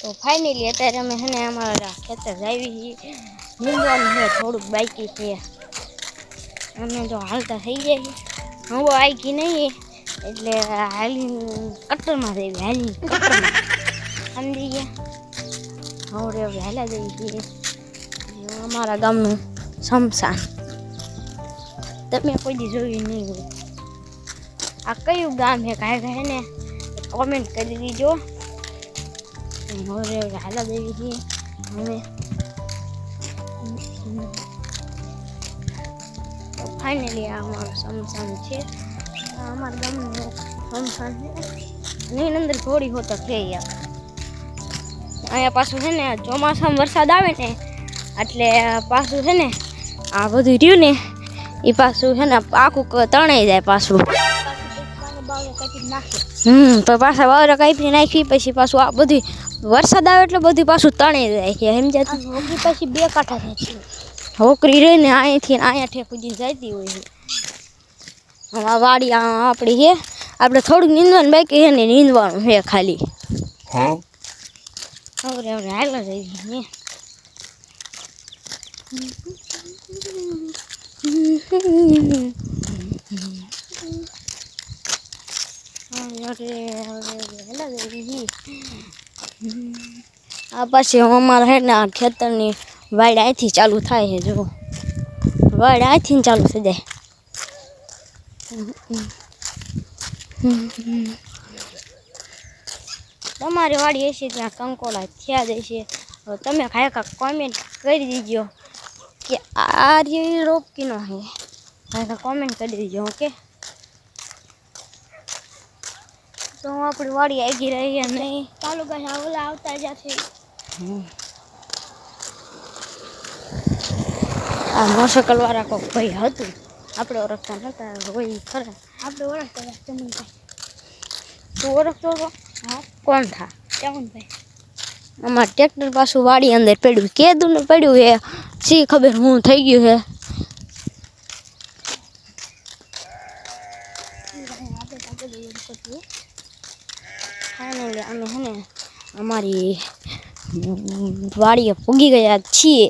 તો ફાઇનલી અત્યારે અમે છે ને અમારા ખેતર આવી નીંદવાનું છે, થોડુંક બાકી છે. અમે તો હાલતા થઈ જાય હું આવી નહીં એટલે હાલી કટ્ટરમાં જઈ હાલી કટ્ટરમાં સમજી ગયા. હવે વહેલા જઈ છીએ અમારા ગામનું શમશાન. તમે કોઈ દી જોયું નહીં હોય. આ કયું ગામ છે કાંઈ ને કોમેન્ટ કરી દીજો. હવે હાલા દેવી છીએ હવે ફાઇનલી આ અમારું શમશાન છે. અમારા ગામનું શમશાન છે નહીં અંદર થોડી હોતો છે યાર. અહીંયા પાછું છે ને ચોમાસામાં વરસાદ આવે ને એટલે પાછું છે ને આ બધું રહ્યું ને એ પાછું છે ને આખું તણાઈ જાય પાછું. તો પાછા વાવરા કાપી નાખી પછી પાછું આ બધું વરસાદ આવે એટલે બધું પાછું તણાઈ જાય છે સમજાતું. હોકરી પછી 2 કાંઠા થાય છે. હોકરી રહીને અહીંથી અહીંયા ઠેકુજી જતી હોય છે. આ વાડી આપણી છે આપણે થોડુંક નીંદવાનું બાકી છે ને નીંદવાનું છે ખાલી. હવે હાલા જઈ આ પછી અમારા હે ને ખેતરની વાડ અહીંથી ચાલુ થાય છે. જો વાડ અહીંથી ચાલુ થઈ જાય. તમારી વાડી હશે ત્યાં કંકોડા થયા જશે. તમે કાંઈક કોમેન્ટ કરી દીજો કે આ રોપ કીનો હે, કાંઈક કોમેન્ટ કરી દીજો. ઓકે તો આપણી વાડી આવી રહી નહીં. ચાલુ ગાય ઓલા આવતા જશે. આ મોટરસાઇકલ વાળા કોક ભાઈ હતું આપણે ઓળખતા નતા હોય ખરા. આપણે ઓળખતા હતા ચમનભાઈ. તું ઓળખતો હતો? હા. કોણ થા? ચમનભાઈ. અમારે ટ્રેક્ટર પાછું વાડી અંદર પડ્યું કેદું ને પડ્યું હે સી ખબર હું થઈ ગયું હે. ફાઇનલી અમે છે ને અમારી વાડીએ પૂગી ગયા છીએ.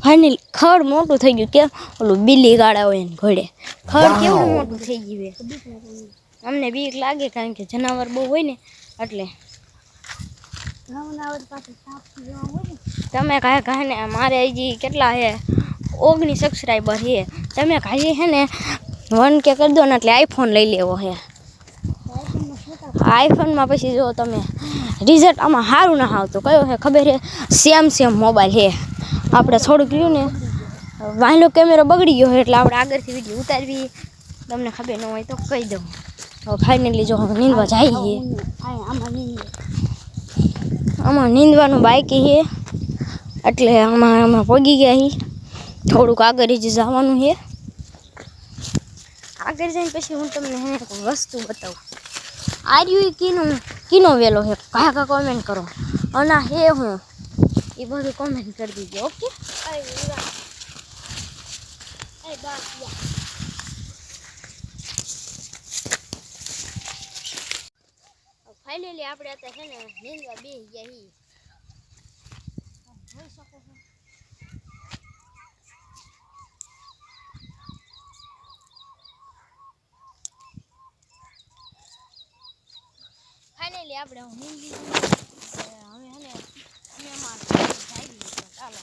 ફાઇનલી ખડ મોટું થઈ ગયું. કેમ ઓલું બિલ્લી ગાડા હોય ને ઘોડે ખડ કેવું મોટું થઈ ગયું. અમને બીક લાગે કારણ કે જનાવર બહુ હોય ને એટલે. તમે કાંઈ ને મારે હજી કેટલા છે 19 સબસ્ક્રાઈબર છે. તમે કાંઈ છે ને 1K કરી દો ને એટલે આઈફોન લઈ લેવો છે. આઈફોનમાં પછી જો તમે રિઝલ્ટ આમાં સારું ના આવતું. કયો છે ખબર છે? સેમ મોબાઈલ છે. આપણે થોડુંક રહ્યું ને વાયલો કેમેરો બગડી ગયો એટલે આપણે આગળથી વિડીયો ઉતારવી તમને ખબર ન હોય તો કહી દઉં. હવે ફાઇનલી જો નીંદવા જઈએ. આમાં નીંદવાનું બાકી છે એટલે આમાં પગી ગયા છીએ. થોડુંક આગળ જ જવાનું છે. આગળ જઈને પછી હું તમને વસ્તુ બતાવું. આર્યું કીનો વેલો છે કાંઈ કોમેન્ટ કરો. અને હે હું એ બધું કોમેન્ટ કરી દીજો. ઓકે ફાઇનલી આપણે અત્યારે છે ને નીંદવા બેસી ગયા છીએ. જોઈ શકો છો. ફાઇનલી આપણે નીંદી હવે છે ને અમે ચાલો